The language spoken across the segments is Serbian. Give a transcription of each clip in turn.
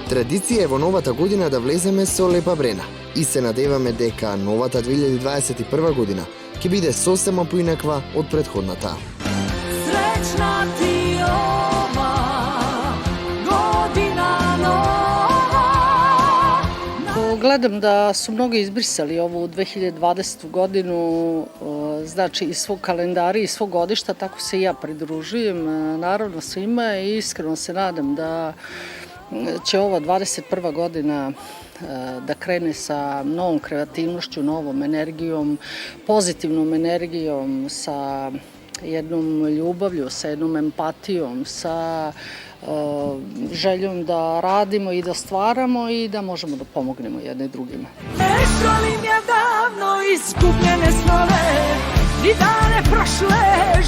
Традиција е во новата година да влеземе со лепа брена и се надеваме дека новата 2021 година ќе биде сосема поинаква од претходната. Srećna ti ova godina nova. Gledam da su mnogi izbrisali ovu 2020. godinu, znači iz svog kalendara i svog godišta, tako se i ja pridružujem, naravno svima, i iskreno se nadam da će ova 21. godina da krene sa novom kreativnošću, novom energijom, pozitivnom energijom, sa jednom ljubavlju, sa jednom empatijom, sa željom da radimo i da stvaramo i da možemo da pomognemo jedne drugima. Ne želim ja davno izgubljene snove i dane prošle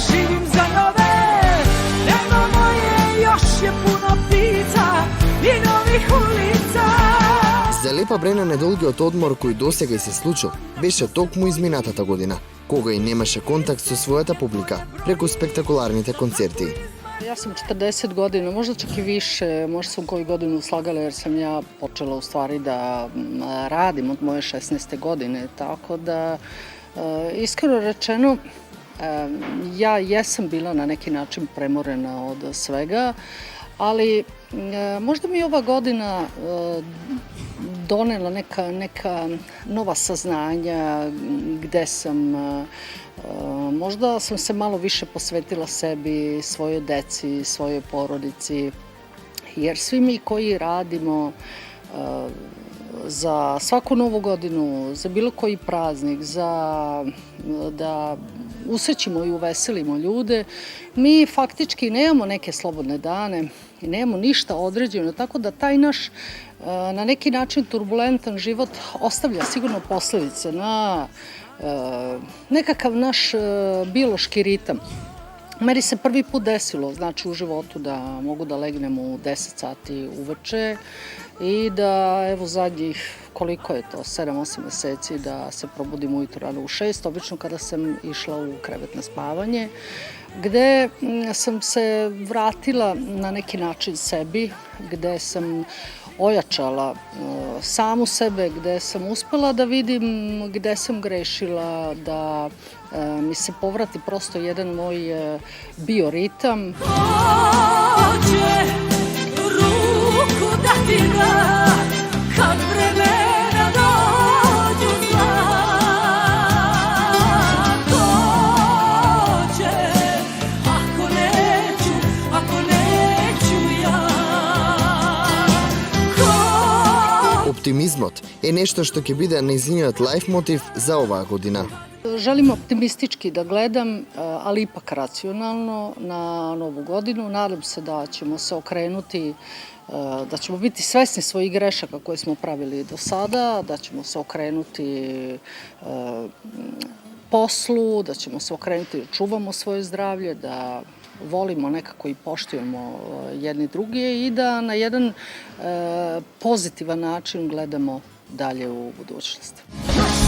živim za nove. Nema moje, još je puno ptica i novih ulica. За Лепа Брена недолгиот одмор кој досега и се случил беше токму изминатата година, кога и немаше контакт со својата публика преку спектакуларните концерти. Ja sam 40 godina, možda čak i više, možda sam koju godinu slagala jer sam ja počela u stvari da radim od moje 16. godine, tako da iskreno rečeno ja jesam bila na neki način premorena od svega, ali možda mi ova godina donela neka nova saznanja gde sam, možda sam se malo više posvetila sebi, svojoj deci, svojoj porodici, jer svi mi koji radimo za svaku novu godinu, za bilo koji praznik, da usrećimo i uveselimo ljude, mi faktički nemamo neke slobodne dane i nemamo ništa određeno, tako da taj naš na neki način turbulentan život ostavlja sigurno posledice na nekakav naš biološki ritam. Meni se prvi put desilo, znači u životu, da mogu da legnem u 10 sati uveče i da evo zadnjih, koliko je to, 7-8 meseci, da se probudim ujutro rano u 6, obično kada sam išla u krevet na spavanje, gde sam se vratila na neki način sebi, gde sam ojačala samu sebe, gde sam uspela da vidim gde sam grešila, da mi se povrati prosto jedan moj bioritam. Hoće ruku da ti da kad vremena dođu zla. Hoće ako neću ja. Оптимизмот е нешто што ќе биде нејзиниот лајф мотив за оваа година. Želim optimistički da gledam, ali ipak racionalno na novu godinu. Nadam se da ćemo se okrenuti, da ćemo biti svesni svojih grešaka koje smo pravili do sada, da ćemo se okrenuti poslu, da ćemo se okrenuti da čuvamo svoje zdravlje, da volimo nekako i poštujemo jedni druge i da na jedan pozitivan način gledamo dalje u budućnost.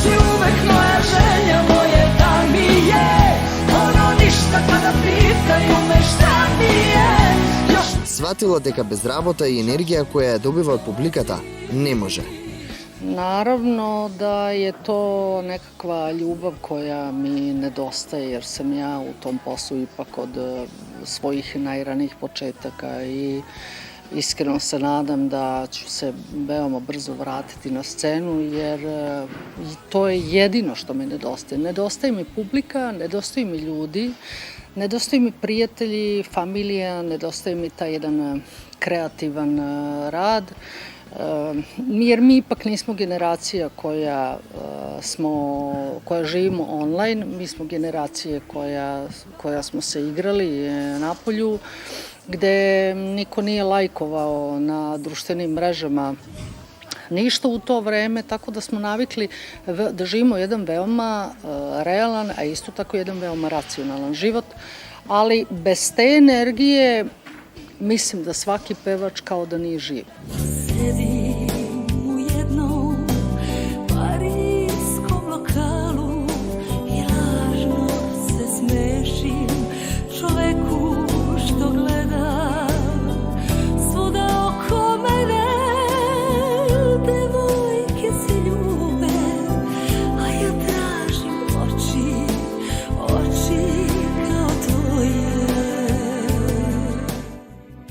Si uvek moja želja, moje da mi je ono ništa kada pitaju me šta mi je. Сватила дека без работа и енергија која ја добива од публиката не може. Naravno da je to nekakva ljubav koja mi nedostaje, jer sam ja u tom poslu ipak od svojih najranijih početaka i iskreno se nadam da ću se veoma brzo vratiti na scenu, jer to je jedino što mi nedostaje. Nedostaje mi publika, nedostaju mi ljudi, nedostaju mi prijatelji, familija, nedostaje mi taj jedan kreativan rad, jer mi ipak nismo generacija koja živimo online, mi smo generacije koja smo se igrali napolju, gde niko nije lajkovao na društvenim mrežama ništa u to vreme, tako da smo navikli da živimo jedan veoma realan, a isto tako jedan veoma racionalan život, ali bez te energije mislim da svaki pevač kao da nije živ. Sedim u jednom parijskom lokalu i lažno se smešim čoveku što gleda svuda oko mene.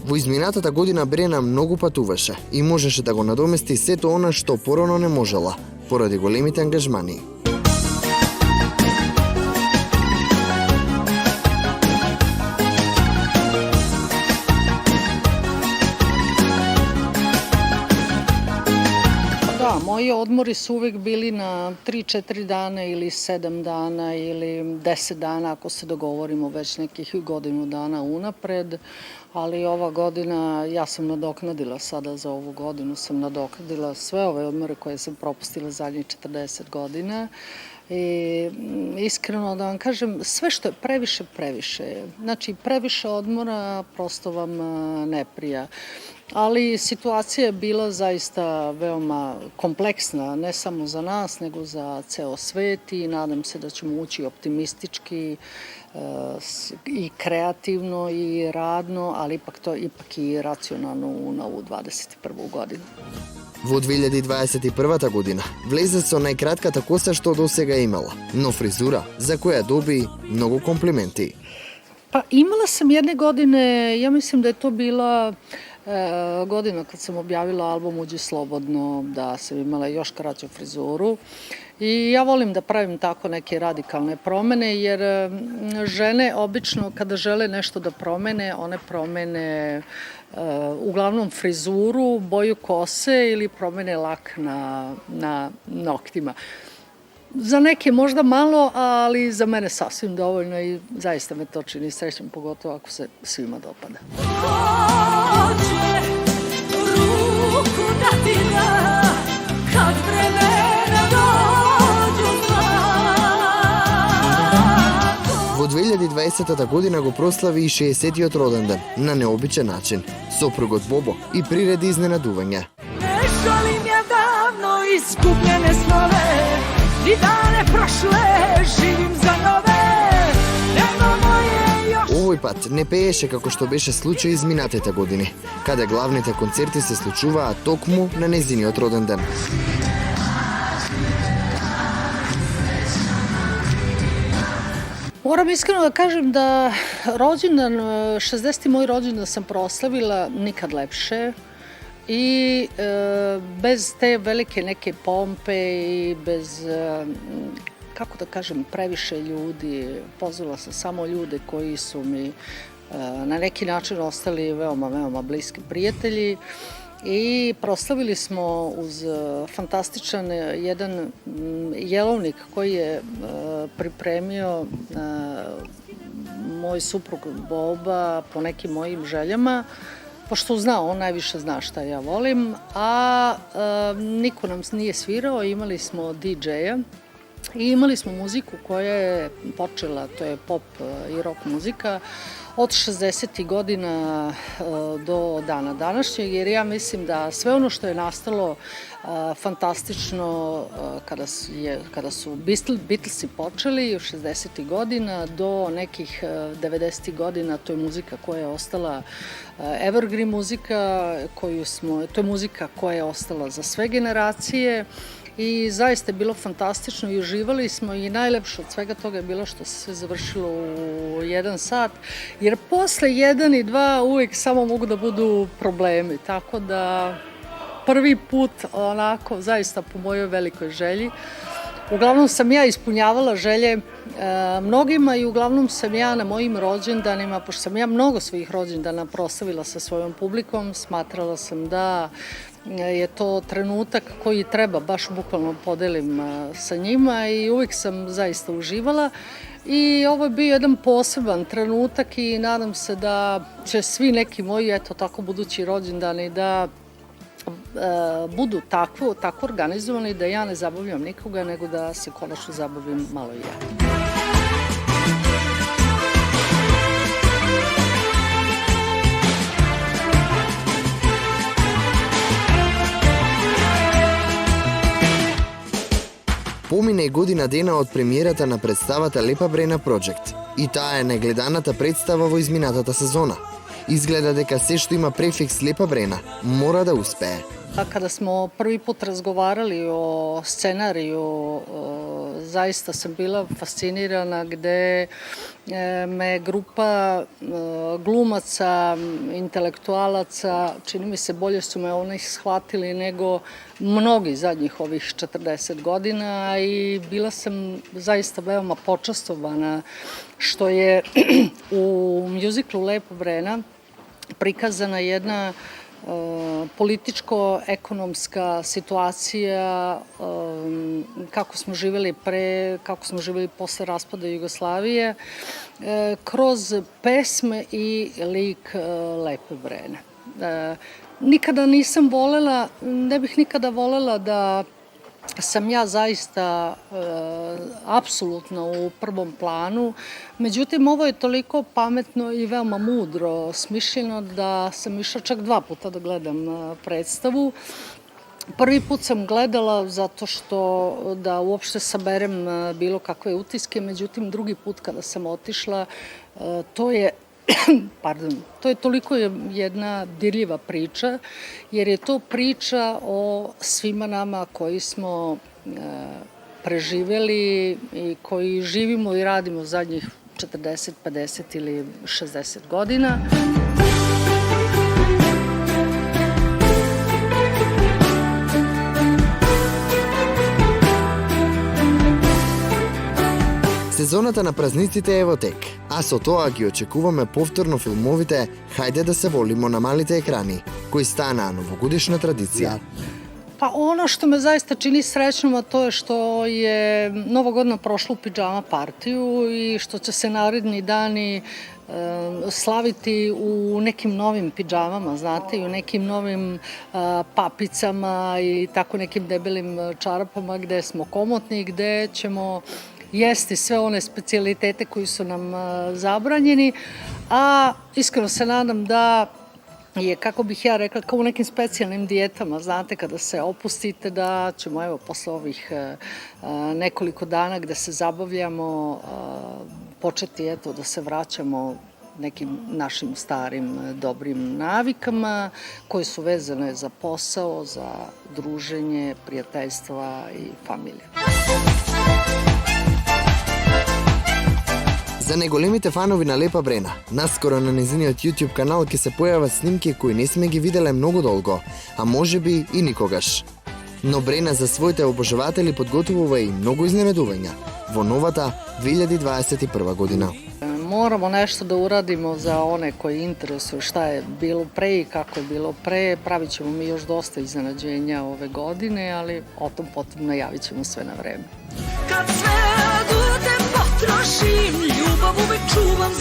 Во изминатата година Брена многу патуваше и можеше да го надомести сето она што порано не можела, поради големите ангажмани. Da, moji odmori su uvijek bili na 3-4 dana ili 7 dana ili 10 dana ako se dogovorimo već nekih godinu dana unapred, ali ova godina, ja sam nadoknadila sada za ovu godinu, sam nadoknadila sve ove odmore koje sam propustila zadnjih 40 godina. I iskreno da vam kažem, sve što je previše, previše je. Znači, previše odmora prosto vam ne prija. Ali situacija je bila zaista veoma kompleksna, ne samo za nas, nego za ceo svet i nadam se da ćemo ući optimistički i kreativno i radno, ali ipak i racionalno u novu 21. godinu. Во 2021 година влезе со најкратката коса што досега имала, но фризура за која доби многу комплименти. Pa imala sam jedne godine, ja mislim da je to bila godina kad sam objavila album Uđi slobodno, da sam imala još kraću frizuru. I ja volim da pravim tako neke radikalne promene, jer žene obično kada žele nešto da promene, one promene uglavnom frizuru, boju kose ili promene lak na noktima. Za neke možda malo, ali za mene sasvim dovoljno i zaista me to čini srećom, pogotovo ako se svima dopada. Hoće ruku da ti da kad vremena dođu zla. Во 2020 година го прослави и 60-тиот роден ден на необичен начин. Сопругот Бобо и приреди изненадувања. Ne žalim ja davno izgubljene snove i dane prošle živim za nove. Nebo moje još Овој пат не пееше како што беше случај изминатите години, каде главните концерти се случуваа токму на нејзиниот роден ден. Moram iskreno da kažem da rođendan, 60. moj rođendan sam proslavila nikad lepše i bez te velike neke pompe i bez, kako da kažem, previše ljudi. Pozvala sam samo ljude koji su mi na neki način ostali veoma, veoma bliski prijatelji. I proslavili smo uz fantastičan jedan jelovnik koji je pripremio moj suprug Boba po nekim mojim željama, pošto zna, on najviše zna šta ja volim, a niko nam nije svirao, imali smo DJ-a i imali smo muziku koja je počela, to je pop i rock muzika, od 60. godina do dana današnjeg, jer ja mislim da sve ono što je nastalo fantastično kada su Beatlesi počeli od 60. godina do nekih 90. godina, to je muzika koja je ostala evergreen muzika, to je muzika koja je ostala za sve generacije. I zaista je bilo fantastično i uživali smo i najlepše od svega toga je bilo što se sve završilo u 1 sat, jer posle 1 i 2 uvijek samo mogu da budu problemi, tako da prvi put onako zaista po mojoj velikoj želji. Uglavnom sam ja ispunjavala želje mnogima i uglavnom sam ja na mojim rođendanima, pošto sam ja mnogo svojih rođendana proslavila sa svojom publikom, smatrala sam da je to trenutak koji treba baš bukvalno podelim sa njima i uvijek sam zaista uživala. I ovo je bio jedan poseban trenutak i nadam se da će svi neki moji, eto tako, budući rođendani da budu tako organizovani da ja ne zabavljam nikoga, nego da se konačno zabavim malo i ja. Помине и година дена од премиерата на представата Лепа Брена Project. И таа е најгледаната представа во изминатата сезона. Изгледа дека се што има префикс Лепа Брена мора да успее. Kada smo prvi put razgovarali o scenariju zaista sam bila fascinirana gde me grupa glumaca, intelektualaca, čini mi se bolje su me oni shvatili nego mnogi zadnjih ovih 40 godina i bila sam zaista veoma počastovana što je u mjuziklu Lepa Brena prikazana jedna političko-ekonomska situacija, kako smo živjeli kako smo živjeli posle raspada Jugoslavije, kroz pesme i lik Lepe Brene. Nikada nisam volela, ne bih nikada volela da sam ja zaista apsolutno u prvom planu. Međutim, ovo je toliko pametno i veoma mudro smišljeno da sam išla čak 2 puta da gledam predstavu. Prvi put sam gledala zato što da uopšte saberem bilo kakve utiske, međutim drugi put kada sam otišla, to je toliko jedna dirljiva priča, jer je to priča o svima nama koji smo preživeli i koji živimo i radimo zadnjih 40, 50 ili 60 godina. Сезоната на празниците е во тек, а со тоа ги очекуваме повторно филмовите "Хајде да се волимо" на малите екрани, кои станаа новогодишна традиција. Pa ono što me zaista čini srećnom, a to je što je Nova godina prošla u pidžama partiju i što će se naredni dani slaviti u nekim novim pidžamama, znate, i u nekim novim papicama i tako nekim debelim čarapama gde smo komotni, gde ćemo jesti sve one specijalitete koji su nam zabranjeni, a iskreno se nadam da je, kako bih ja rekla, kao u nekim specijalnim dijetama, znate, kada se opustite, da ćemo, evo, posle ovih nekoliko dana gde se zabavljamo, početi, eto, da se vraćamo nekim našim starim dobrim navikama koje su vezane za posao, za druženje, prijateljstva i familije. За најголемите фанови на Лепа Брена, наскоро на незиниот YouTube канал ќе се појават снимки кои не сме ги виделе многу долго, а можеби и никогаш. Но Брена за своите обожаватели подготвува и многу изненадувања во новата 2021 година. Moramo nešto da uradimo za one koji interesuju šta je bilo pre i kako je bilo pre. Pravit ćemo mi još dosta iznenađenja ove godine, ali o tom potom najavit ćemo sve na vreme. Kad sve adute potrošim, ljubav uvek čuvam